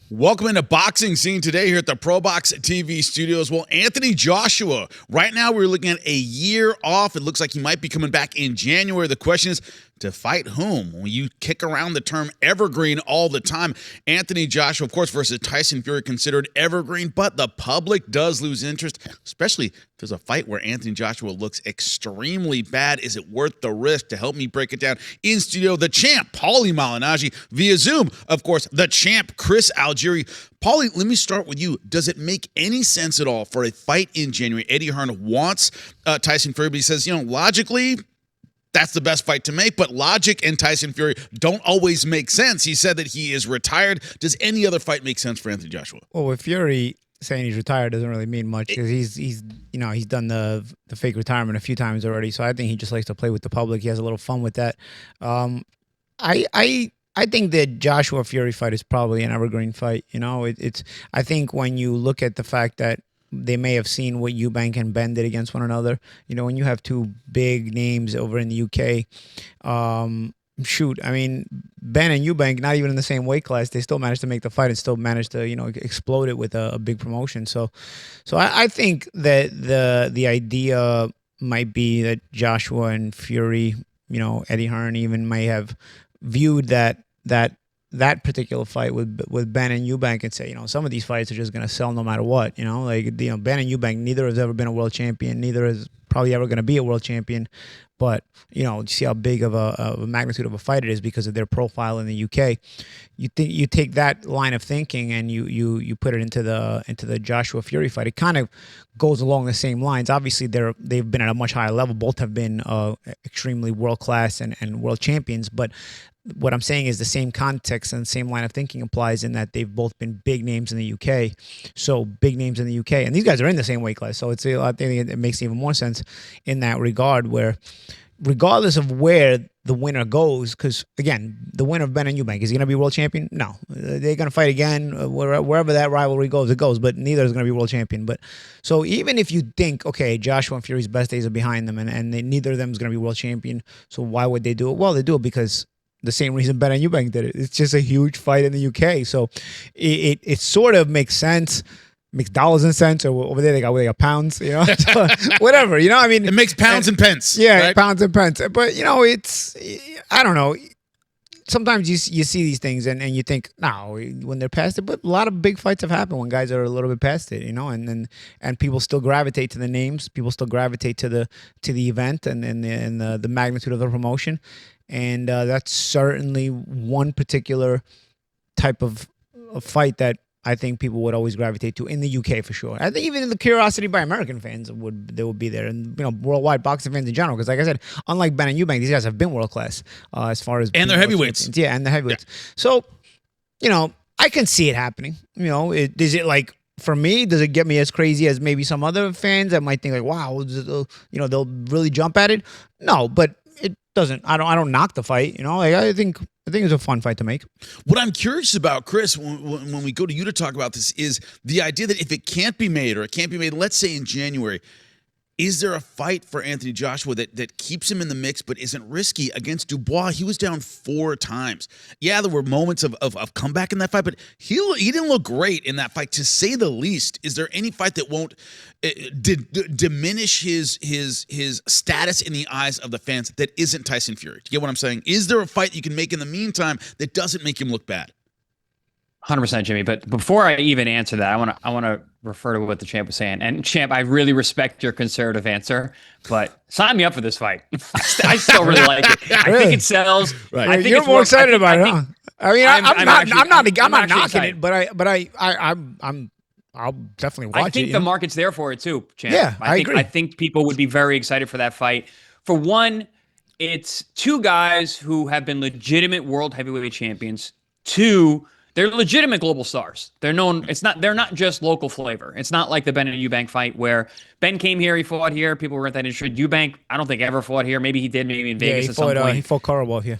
Welcome into Boxing Scene Today here at the ProBox TV studios. Well, Anthony Joshua, right now we're looking at a year off. It looks like he might be coming back in January. The question is, to fight whom? When you kick around the term evergreen all the time, Anthony Joshua, of course, versus Tyson Fury, considered evergreen, but the public does lose interest, especially if there's a fight where Anthony Joshua looks extremely bad. Is it worth the risk? To help me break it down, in studio, the champ, Paulie Malignaggi, via Zoom, of course, the champ, Chris Algieri. Paulie, let me start with you. Does it make any sense at all for a fight in January? Eddie Hearn wants Tyson Fury, but he says, logically, that's the best fight to make, but logic and Tyson Fury don't always make sense. He said that he is retired. Does any other fight make sense for Anthony Joshua? Well, with Fury saying he's retired doesn't really mean much because he's done the fake retirement a few times already. So I think he just likes to play with the public. He has a little fun with that. I think the Joshua Fury fight is probably an evergreen fight. I think when you look at the fact that they may have seen what Eubank and Ben did against one another. When you have two big names over in the UK, Ben and Eubank, not even in the same weight class, they still managed to make the fight and still managed to, explode it with a big promotion. So I think that the idea might be that Joshua and Fury, Eddie Hearn even may have viewed that particular fight with Ben and Eubank and say, some of these fights are just going to sell no matter what. Ben and Eubank, neither has ever been a world champion, neither is probably ever going to be a world champion. But you see how big of a magnitude of a fight it is because of their profile in the UK. You take that line of thinking and you put it into the Joshua Fury fight. It kind of goes along the same lines. Obviously, they've been at a much higher level. Both have been extremely world class and world champions. But what I'm saying is the same context and the same line of thinking applies in that they've both been big names in the UK. So big names in the UK, and these guys are in the same weight class. So I think it makes even more sense in that regard, where regardless of where the winner goes, because again, the winner of Ben and Eubank, is he going to be world champion? No, they're going to fight again wherever that rivalry goes. It goes, but neither is going to be world champion. But so even if you think, okay, Joshua and Fury's best days are behind them, and neither of them is going to be world champion, so why would they do it? Well, they do it because the same reason Ben and Eubank did it. It's just a huge fight in the UK. So it sort of makes sense, makes dollars and cents, or over there they got pounds, so whatever, it makes pounds and pence. Yeah, right? Pounds and pence. But, I don't know. Sometimes you see these things and you think, no, when they're past it, but a lot of big fights have happened when guys are a little bit past it, and people still gravitate to the names, people still gravitate to the event and the magnitude of the promotion. And that's certainly one particular type of fight that I think people would always gravitate to in the UK for sure. I think even in the curiosity by American fans would be there, and worldwide boxing fans in general. Because like I said, unlike Ben and Eubank, these guys have been world class as far as and they're heavyweights. Champions. Yeah, and the heavyweights. Yeah. So I can see it happening. Is it like? For me, does it get me as crazy as maybe some other fans that might think like, wow, they'll really jump at it? No, but it doesn't. I don't knock the fight. I think it's a fun fight to make. What I'm curious about, Chris, when we go to you to talk about this, is the idea that if it can't be made, let's say in January, is there a fight for Anthony Joshua that keeps him in the mix but isn't risky against Dubois? He was down 4 times. Yeah, there were moments of comeback in that fight, but he didn't look great in that fight, to say the least. Is there any fight that won't diminish his status in the eyes of the fans that isn't Tyson Fury? Do you get what I'm saying? Is there a fight you can make in the meantime that doesn't make him look bad? 100%, Jimmy. But before I even answer that, I want to refer to what the champ was saying. And champ, I really respect your conservative answer, but sign me up for this fight. I still really like it. I think it sells. Right. I think You're more excited about it, huh? I mean, I'm not knocking excited. it, I'll definitely watch it. I think the market's there for it too, champ. Yeah, I agree. I think people would be very excited for that fight. For one, it's two guys who have been legitimate world heavyweight champions. Two, they're legitimate global stars. They're known. They're not just local flavor. It's not like the Ben and Eubank fight where Ben came here, he fought here, people weren't that interested. Eubank, I don't think ever fought here. Maybe he did, maybe in Vegas at some point. He fought Karabov here.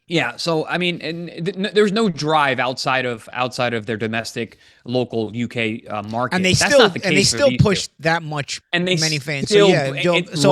Yeah, so I mean, there's no drive outside of their domestic, local UK market. And they still push that much, and many fans. So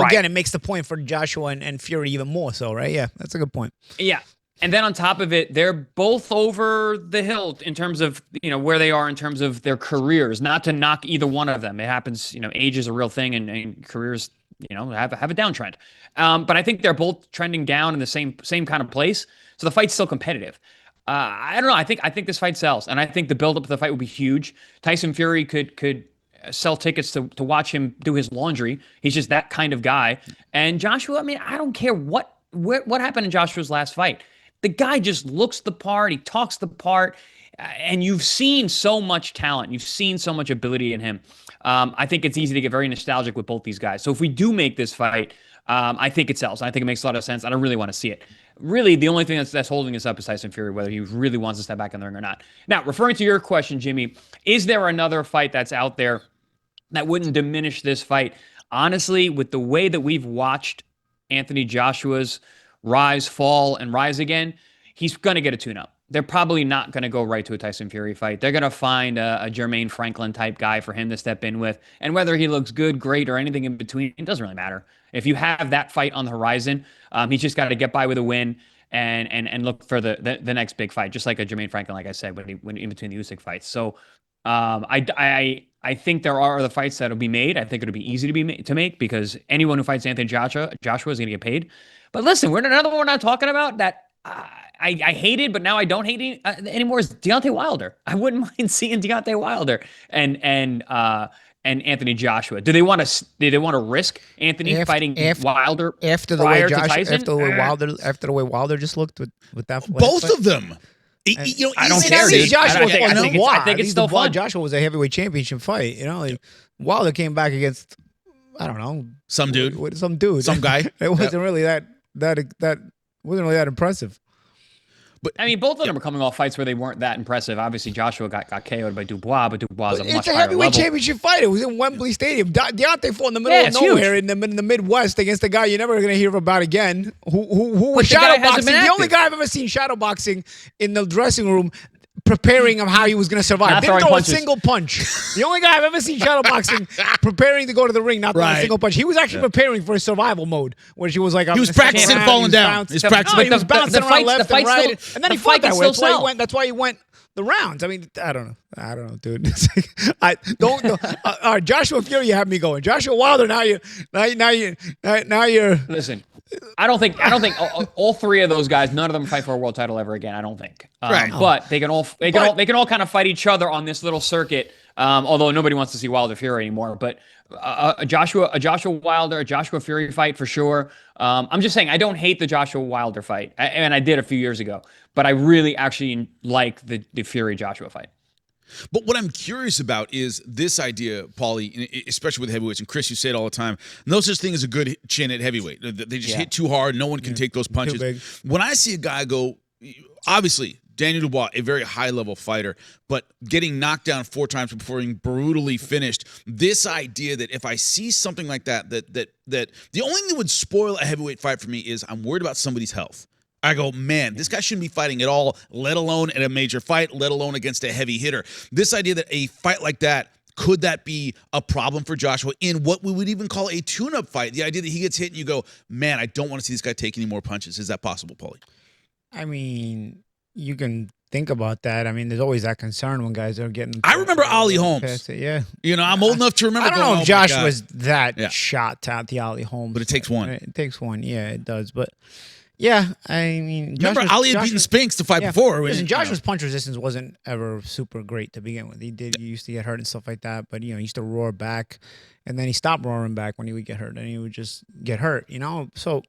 again, it makes the point for Joshua and Fury even more so, right? Yeah, that's a good point. Yeah. And then on top of it, they're both over the hill in terms of, where they are in terms of their careers. Not to knock either one of them. It happens, age is a real thing, and careers, have a downtrend. But I think they're both trending down in the same kind of place. So the fight's still competitive. I don't know. I think this fight sells, and I think the buildup of the fight will be huge. Tyson Fury could sell tickets to watch him do his laundry. He's just that kind of guy. And Joshua, I mean, I don't care what happened in Joshua's last fight. The guy just looks the part. He talks the part. And you've seen so much talent. You've seen so much ability in him. I think it's easy to get very nostalgic with both these guys. So if we do make this fight, I think it sells. I think it makes a lot of sense. I don't really want to see it. Really, the only thing that's holding us up is Tyson Fury, whether he really wants to step back in the ring or not. Now, referring to your question, Jimmy, is there another fight that's out there that wouldn't diminish this fight? Honestly, with the way that we've watched Anthony Joshua's rise, fall, and rise again, he's going to get a tune-up. They're probably not going to go right to a Tyson Fury fight. They're going to find a Jermaine Franklin type guy for him to step in with. And whether he looks good, great, or anything in between, it doesn't really matter. If you have that fight on the horizon, he's just got to get by with a win and look for the next big fight, just like a Jermaine Franklin, like I said, when in between the Usyk fights. So I think there are other fights that'll be made. I think it'll be easy to make because anyone who fights Anthony Joshua is going to get paid. But listen, another one we're not talking about that I hated, but now I don't hate anymore is Deontay Wilder. I wouldn't mind seeing Deontay Wilder and Anthony Joshua. Do they want to risk Anthony fighting Wilder after the way Joshua, after the way Wilder just looked with that both of them? I don't care. I think it's still fun. Joshua was a heavyweight championship fight. Wilder came back against some dude, some guy. It wasn't really that wasn't really that impressive. But I mean, both of them are coming off fights where they weren't that impressive. Obviously, Joshua got KO'd by Dubois, but Dubois is a much higher level. It's a heavyweight championship fight. It was in Wembley Stadium. Deontay fought in the middle of nowhere in the Midwest against a guy you're never going to hear about again. Who was shadowboxing? The only guy I've ever seen shadowboxing in the dressing room, preparing of how he was going to survive. Didn't throw a single punch. The only guy I've ever seen shadowboxing preparing to go to the ring, not throwing a single punch. He was actually preparing for a survival mode where she was like, he was practicing falling down. He was bouncing around left and right, and then he fought that way. That's why he went the rounds. I mean, I don't know, dude. Joshua Fury, you have me going. Joshua Wilder, now you're. Listen. I don't think all three of those guys, none of them fight for a world title ever again. I don't think. Right. But they can all kind of fight each other on this little circuit. Although nobody wants to see Wilder Fury anymore. But a Joshua Wilder, a Joshua Fury fight for sure. I'm just saying I don't hate the Joshua Wilder fight, and I did a few years ago. But I really actually like the Fury Joshua fight. But what I'm curious about is this idea, Paulie, especially with heavyweights, and Chris, you say it all the time, no such thing as a good chin at heavyweight. They just hit too hard. No one can take those punches. When I see a guy go, obviously, Daniel Dubois, a very high-level fighter, but getting knocked down 4 times before being brutally finished, this idea that if I see something like that the only thing that would spoil a heavyweight fight for me is I'm worried about somebody's health. I go, man, this guy shouldn't be fighting at all, let alone in a major fight, let alone against a heavy hitter. This idea that a fight like that, could that be a problem for Joshua in what we would even call a tune-up fight? The idea that he gets hit and you go, man, I don't want to see this guy take any more punches. Is that possible, Paulie? I mean, you can think about that. I mean, there's always that concern when guys are getting. I remember Ali Holmes. Yeah. I'm old enough to remember. I don't know if Josh was that shot to the Ali Holmes. But it takes one. It takes one. Yeah, it does. But yeah, I mean, remember Ali had beaten Spinks to fight before. Listen, Joshua's punch resistance wasn't ever super great to begin with. He used to get hurt and stuff like that, but he used to roar back, and then he stopped roaring back when he would get hurt, and he would just get hurt. So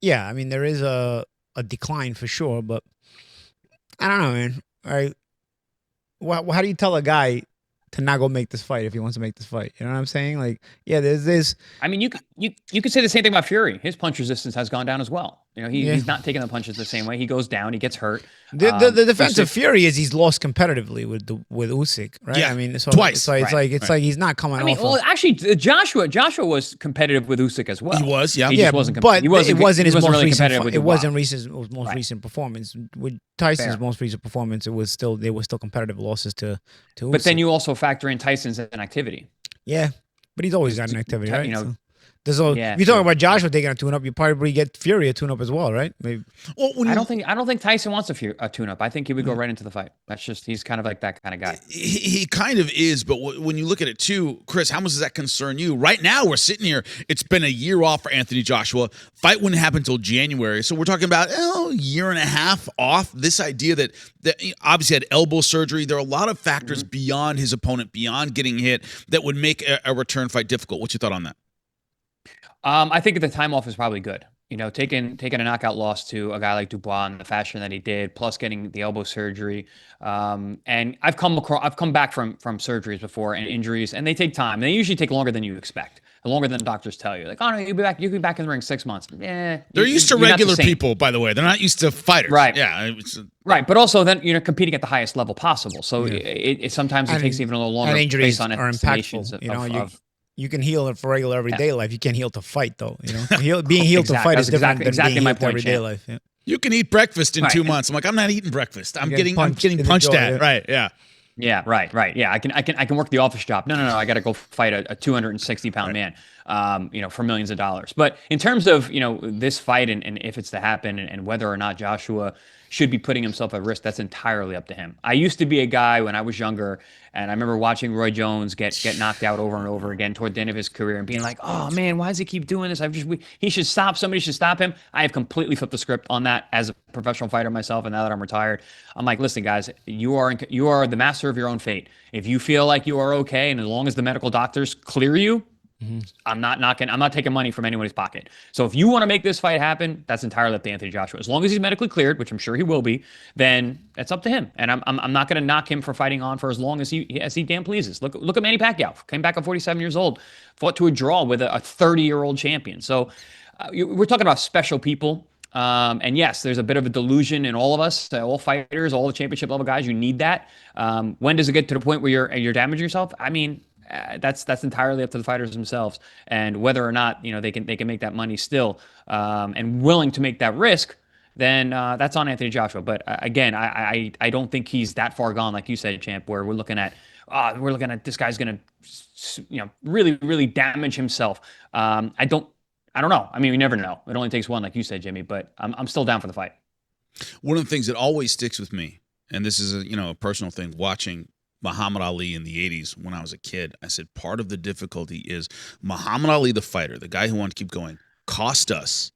yeah, I mean, there is a decline for sure, but I don't know, man. All right, how do you tell a guy to not go make this fight if he wants to make this fight? You know what I'm saying? Like, yeah, there's this. I mean, you could say the same thing about Fury. His punch resistance has gone down as well. He's not taking the punches the same way. He goes down, he gets hurt. The defense of Fury is he's lost competitively with Usyk, right? Yeah, I mean, twice. So it's like he's not coming. I mean, actually, Joshua was competitive with Usyk as well. He was, yeah. He just wasn't. But it wasn't his most really recent. competitive with it wasn't Dubois. his most recent performance. With Tyson's most recent performance, they were still competitive losses to Usyk. But then you also factor in Tyson's inactivity. Yeah, but he's always got an activity, right? Yeah, if you talk about Joshua taking a tune-up, you probably get Fury a tune-up as well, right? Maybe. Well, I don't think Tyson wants a tune-up. I think he would go right into the fight. That's just he's kind of like that kind of guy. He kind of is, but when you look at it too, Chris, how much does that concern you? Right now, we're sitting here. It's been a year off for Anthony Joshua. Fight wouldn't happen until January, so we're talking about a year and a half off. This idea that he obviously had elbow surgery. There are a lot of factors beyond his opponent, beyond getting hit, that would make a return fight difficult. What's your thought on that? I think the time off is probably good. Taking a knockout loss to a guy like Dubois in the fashion that he did, plus getting the elbow surgery. And I've come back from surgeries before and injuries, and they take time. They usually take longer than you expect, longer than doctors tell you. Like, oh no, you'll be back in the ring 6 months. They're used to regular people, by the way. They're not used to fighters. Right. Yeah. Right, but also then competing at the highest level possible. So it sometimes it takes even a little longer. And injuries based on are impactful. You can heal it for regular everyday life. You can't heal to fight, though. Being healed to fight is different than being healed to everyday life. Yeah. You can eat breakfast in 2 months. I'm like, I'm not eating breakfast. I'm getting punched at. Yeah. Right. Yeah. Yeah. Right. Yeah. I can work the office job. No. I got to go fight a 260-pound man. For millions of dollars. But in terms of this fight and if it's to happen and whether or not Joshua should be putting himself at risk, that's entirely up to him. I used to be a guy when I was younger, and I remember watching Roy Jones get knocked out over and over again toward the end of his career and being like, oh man, why does he keep doing this? He should stop. Somebody should stop him. I have completely flipped the script on that as a professional fighter myself, and now that I'm retired, I'm like, listen, guys, you are the master of your own fate. If you feel like you are okay, and as long as the medical doctors clear you, I'm not taking money from anyone's pocket. So if you want to make this fight happen, that's entirely up to Anthony Joshua. As long as he's medically cleared, which I'm sure he will be, then it's up to him. And I'm not going to knock him for fighting on for as long as he damn pleases. Look at Manny Pacquiao. Came back at 47 years old, fought to a draw with a 30-year-old champion. So we're talking about special people. And yes, there's a bit of a delusion in all of us, all fighters, all the championship level guys. You need that. When does it get to the point where you're damaging yourself? I mean, that's entirely up to the fighters themselves, and whether or not they can make that money still, and willing to make that risk. Then that's on Anthony Joshua. But again, I don't think he's that far gone, like you said, Champ. Where we're looking at this guy's going to really really damage himself. I don't know. I mean, we never know. It only takes one, like you said, Jimmy. But I'm still down for the fight. One of the things that always sticks with me, and this is a personal thing, watching Muhammad Ali in the 80s when I was a kid, I said part of the difficulty is Muhammad Ali, the fighter, the guy who wanted to keep going, cost us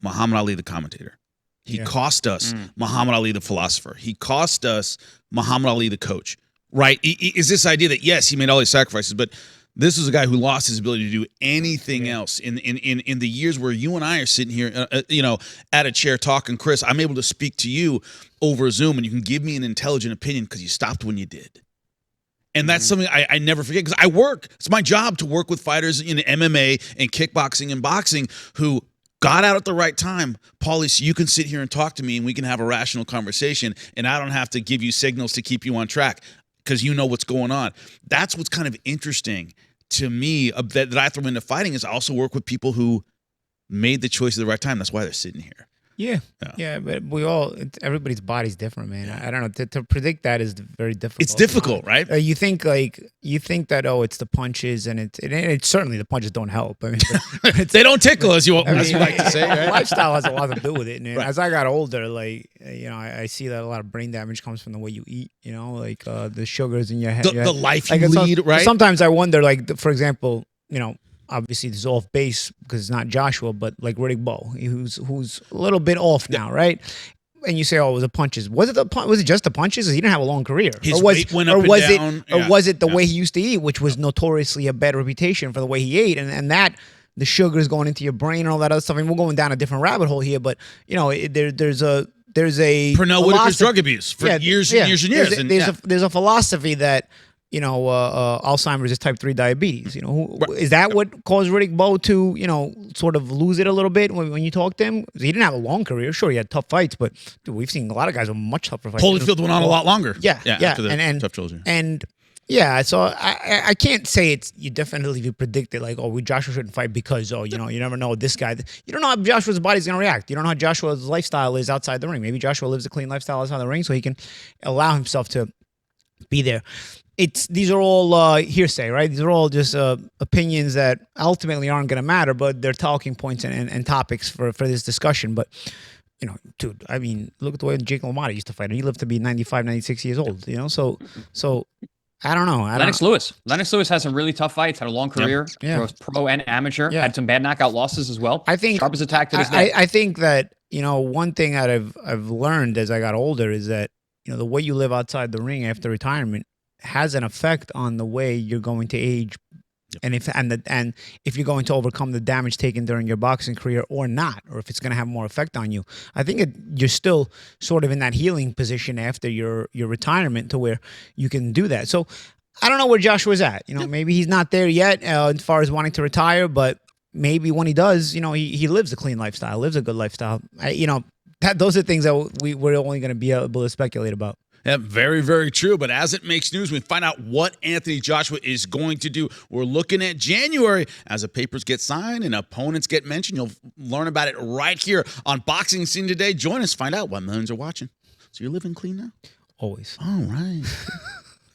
Muhammad Ali, the commentator. He cost us Muhammad Ali, the philosopher. He cost us Muhammad Ali, the coach. Right? Is this idea that, yes, he made all these sacrifices, but this was a guy who lost his ability to do anything else. In the years where you and I are sitting here, at a chair talking, Chris, I'm able to speak to you over Zoom, and you can give me an intelligent opinion because you stopped when you did. And that's something I never forget, because I work. It's my job to work with fighters in MMA and kickboxing and boxing who got out at the right time. Paulie, so you can sit here and talk to me, and we can have a rational conversation, and I don't have to give you signals to keep you on track because you know what's going on. That's what's kind of interesting to me that I throw into fighting, is I also work with people who made the choice at the right time. That's why they're sitting here. Yeah, but everybody's body's different, man. I don't know. To predict that is very difficult. It's difficult, right? You think that it's the punches, and it's certainly the punches don't help. I mean, they don't tickle, as you like to say. Right? Lifestyle has a lot to do with it. And as I got older, I see that a lot of brain damage comes from the way you eat. The sugars in your head, the life you lead, right? Sometimes I wonder, for example, obviously this is off base because it's not Joshua, but like Riddick Bowe, who's a little bit off now, right? And you say, oh, it was the punches. Was it just the punches? He didn't have a long career. His weight went up and down. Or was it the way he used to eat, which was notoriously a bad reputation for the way he ate, and that the sugar is going into your brain and all that other stuff. I mean, we're going down a different rabbit hole here, but there's a Pernell Whitaker's drug abuse for years and years and years. There's a philosophy that Alzheimer's is type 3 diabetes. Is that what caused Riddick Bowe to, sort of lose it a little bit when you talk to him? He didn't have a long career. Sure, he had tough fights, but dude, we've seen a lot of guys with much tougher fights. Holyfield went on a lot longer. Yeah. After the tough trilogy. And yeah, so I can't say you definitely predict it, like, Joshua shouldn't fight because, you never know this guy. You don't know how Joshua's body's going to react. You don't know how Joshua's lifestyle is outside the ring. Maybe Joshua lives a clean lifestyle outside the ring so he can allow himself to be there. these are all hearsay, right? These are all just opinions that ultimately aren't going to matter, but they're talking points and topics for this discussion. But dude, I mean, look at the way Jake LaMotta used to fight. He lived to be 95, 96 years old. So I don't know. Lennox Lewis has some really tough fights. Had a long career, both pro and amateur. Had some bad knockout losses as well. I think sharp as a tack to this day. I think that one thing that I've learned as I got older is that the way you live outside the ring after retirement has an effect on the way you're going to age, and if you're going to overcome the damage taken during your boxing career or not, or if it's going to have more effect on you. I think you're still sort of in that healing position after your retirement to where you can do that. So I don't know where Joshua's at. Maybe he's not there yet as far as wanting to retire, but maybe when he does, he lives a clean lifestyle, lives a good lifestyle. Those are things that we're only going to be able to speculate about. Yeah, very, very true. But as it makes news, we find out what Anthony Joshua is going to do. We're looking at January as the papers get signed and opponents get mentioned. You'll learn about it right here on Boxing Scene Today. Join us, find out why millions are watching. So you're living clean now? Always. All right.